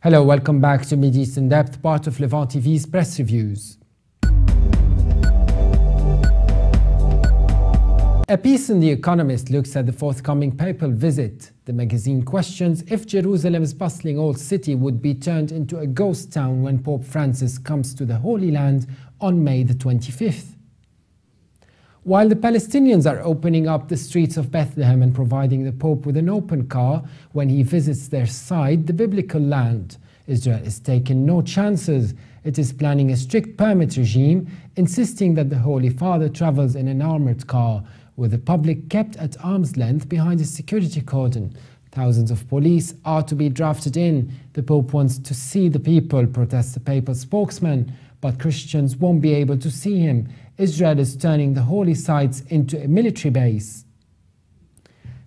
Hello, welcome back to MidEast In-Depth, part of Levant TV's press reviews. A piece in The Economist looks at the forthcoming papal visit. The magazine questions if Jerusalem's bustling old city would be turned into a ghost town when Pope Francis comes to the Holy Land on May the 25th. While the Palestinians are opening up the streets of Bethlehem and providing the Pope with an open car when he visits their site, the biblical land, Israel is taking no chances. It is planning a strict permit regime, insisting that the Holy Father travels in an armored car, with the public kept at arm's length behind a security cordon. Thousands of police are to be drafted in. The Pope wants to see the people, protests the papal spokesman, but Christians won't be able to see him. Israel is turning the holy sites into a military base.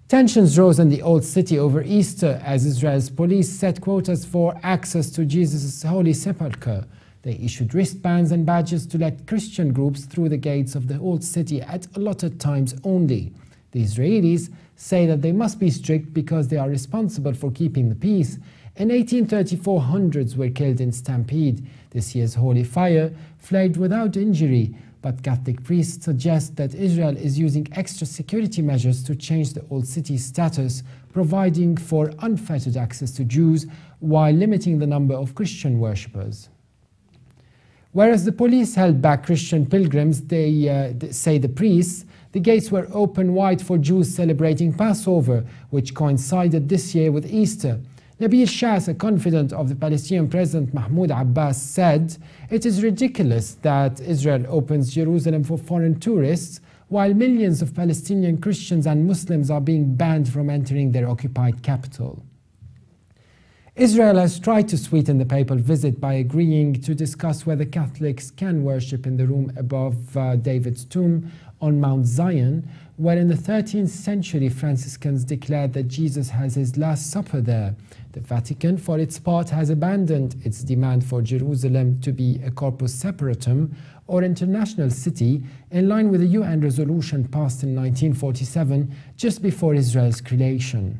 Tensions rose in the Old City over Easter as Israel's police set quotas for access to Jesus' holy sepulchre. They issued wristbands and badges to let Christian groups through the gates of the Old City at allotted times only. The Israelis say that they must be strict because they are responsible for keeping the peace. In 1834, hundreds were killed in stampede. This year's holy fire flared without injury, but Catholic priests suggest that Israel is using extra security measures to change the Old City's status, providing for unfettered access to Jews while limiting the number of Christian worshippers. Whereas the police held back Christian pilgrims, they say the priests, the gates were open wide for Jews celebrating Passover, which coincided this year with Easter. Nabil Shas, a confidant of the Palestinian President Mahmoud Abbas, said, "It is ridiculous that Israel opens Jerusalem for foreign tourists, while millions of Palestinian Christians and Muslims are being banned from entering their occupied capital." Israel has tried to sweeten the papal visit by agreeing to discuss whether Catholics can worship in the room above David's tomb on Mount Zion, where in the 13th century Franciscans declared that Jesus has his Last Supper there. The Vatican, for its part, has abandoned its demand for Jerusalem to be a corpus separatum or international city, in line with the UN resolution passed in 1947, just before Israel's creation.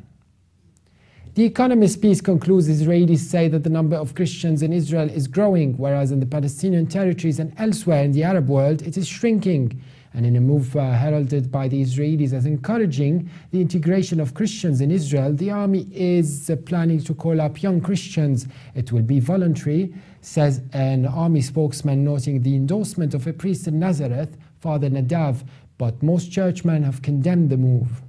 The Economist piece concludes Israelis say that the number of Christians in Israel is growing, whereas in the Palestinian territories and elsewhere in the Arab world it is shrinking. And in a move heralded by the Israelis as encouraging the integration of Christians in Israel, the army is planning to call up young Christians. It will be voluntary, says an army spokesman, noting the endorsement of a priest in Nazareth, Father Nadav, but most churchmen have condemned the move.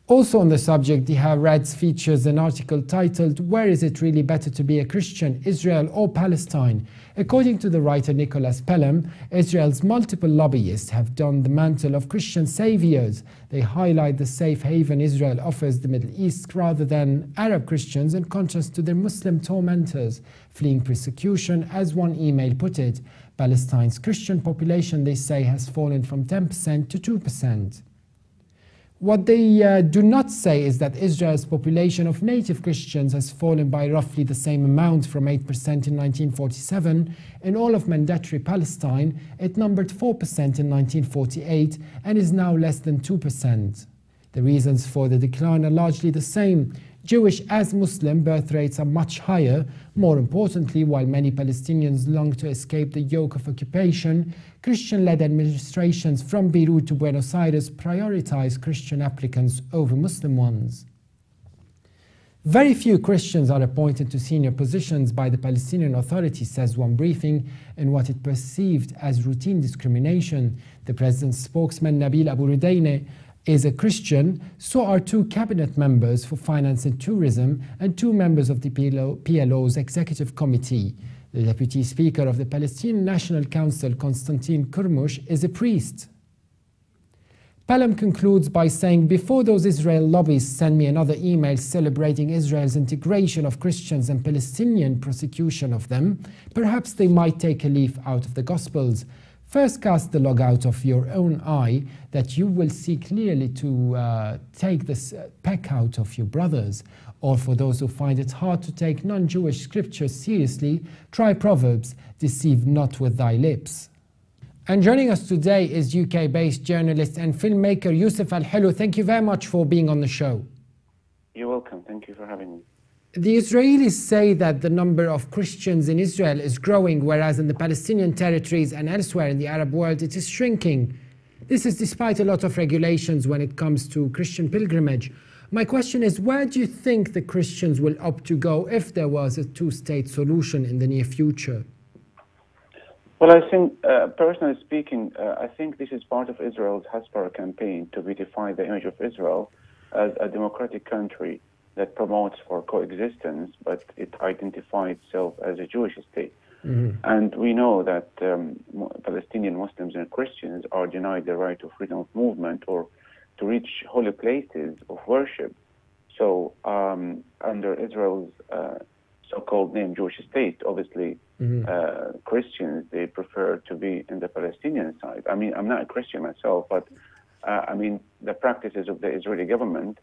Also on the subject, the Haaretz features an article titled, "Where is it really better to be a Christian, Israel or Palestine?" According to the writer Nicholas Pelham, Israel's multiple lobbyists have donned the mantle of Christian saviors. They highlight the safe haven Israel offers the Middle East rather than Arab Christians, in contrast to their Muslim tormentors fleeing persecution. As one email put it, Palestine's Christian population, they say, has fallen from 10% to 2%. What they do not say is that Israel's population of native Christians has fallen by roughly the same amount, from 8% in 1947. In all of mandatory Palestine, it numbered 4% in 1948 and is now less than 2%. The reasons for the decline are largely the same. Jewish as Muslim birth rates are much higher. More importantly, while many Palestinians long to escape the yoke of occupation, Christian-led administrations from Beirut to Buenos Aires prioritize Christian applicants over Muslim ones. Very few Christians are appointed to senior positions by the Palestinian Authority, says one briefing, in what it perceived as routine discrimination. The president's spokesman, Nabil Abu Rudaine, is a Christian, so are two cabinet members for finance and tourism and two members of the PLO's executive committee. The deputy speaker of the Palestinian National Council, Konstantin Kurmush, is a priest. Pelham concludes by saying, "Before those Israel lobbyists send me another email celebrating Israel's integration of Christians and Palestinian persecution of them, perhaps they might take a leaf out of the Gospels. First cast the log out of your own eye, that you will see clearly to take the peck out of your brothers. Or for those who find it hard to take non-Jewish scriptures seriously, try Proverbs, deceive not with thy lips." And joining us today is UK-based journalist and filmmaker Yousef Al-Helou. Thank you very much for being on the show. You're welcome. Thank you for having me. The Israelis say that the number of Christians in Israel is growing, whereas in the Palestinian territories and elsewhere in the Arab world it is shrinking. This is despite a lot of regulations when it comes to Christian pilgrimage. My question is, where do you think the Christians will opt to go if there was a two-state solution in the near future? Well, I think, personally speaking, I think this is part of Israel's Hasbara campaign to beautify the image of Israel as a democratic country that promotes for coexistence, but it identifies itself as a Jewish state. Mm-hmm. And we know that Palestinian Muslims and Christians are denied the right of freedom of movement or to reach holy places of worship. So under Israel's so-called named Jewish state, obviously Christians, they prefer to be in the Palestinian side. I mean, I'm not a Christian myself, but I mean, the practices of the Israeli government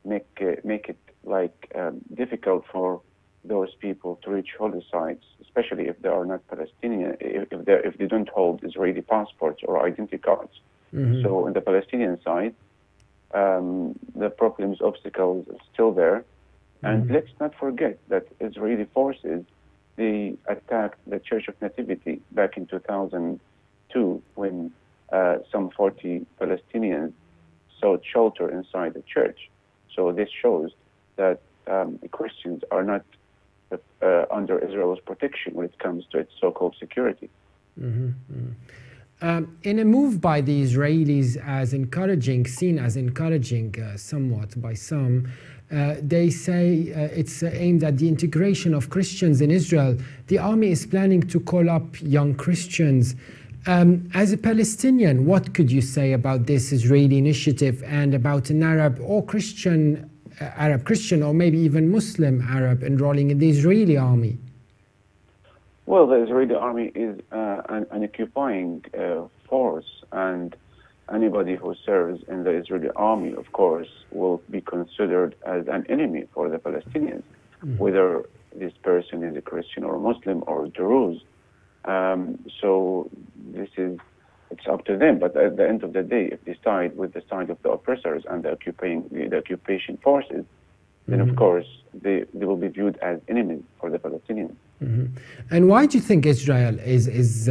make it like difficult for those people to reach holy sites, especially if they are not Palestinian, if they don't hold Israeli passports or identity cards. Mm-hmm. So in the Palestinian side, the problems, obstacles are still there. And let's not forget that Israeli forces, they attacked the Church of Nativity back in 2002 when some 40 Palestinians sought shelter inside the church. So this shows that Christians are not under Israel's protection when it comes to its so-called security. Mm-hmm. In a move by the Israelis as encouraging, seen as encouraging somewhat by some, they say it's aimed at the integration of Christians in Israel. The army is planning to call up young Christians. As a Palestinian, what could you say about this Israeli initiative and about an Arab Christian, or maybe even Muslim Arab enrolling in the Israeli army? Well, the Israeli army is an occupying force, and anybody who serves in the Israeli army, of course, will be considered as an enemy for the Palestinians, whether this person is a Christian or a Muslim or Druze. So it's up to them. But at the end of the day, if they side with the side of the oppressors and the occupation forces, then of course they will be viewed as enemies for the Palestinians. Mm-hmm. And why do you think Israel is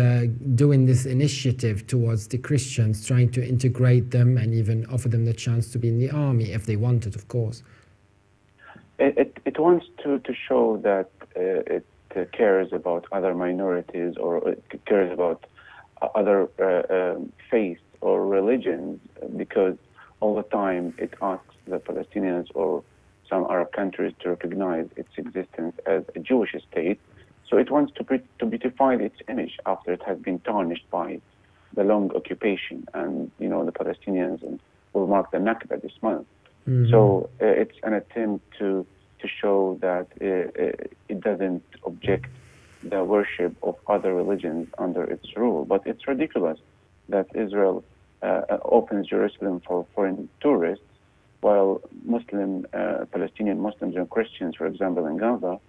doing this initiative towards the Christians, trying to integrate them and even offer them the chance to be in the army, if they want it, of course? It wants to show that it cares about other minorities, or it cares about other faiths or religions, because all the time it asks the Palestinians or some Arab countries to recognize its existence as a Jewish state. So it wants to beautify its image after it has been tarnished by the long occupation. And, you know, the Palestinians will mark the Nakba this month. Mm-hmm. So it's an attempt to show that it doesn't object the worship of other religions under its rule. But it's ridiculous that Israel opens Jerusalem for foreign tourists, while Palestinian Muslims and Christians, for example, in Gaza,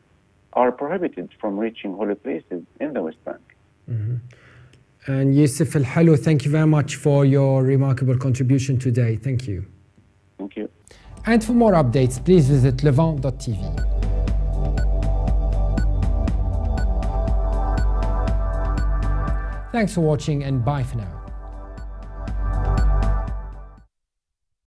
are prohibited from reaching holy places in the West Bank. Mm-hmm. And Yousef Al-Helou, thank you very much for your remarkable contribution today. Thank you. Thank you. And for more updates, please visit levant.tv. Thanks for watching, and bye for now.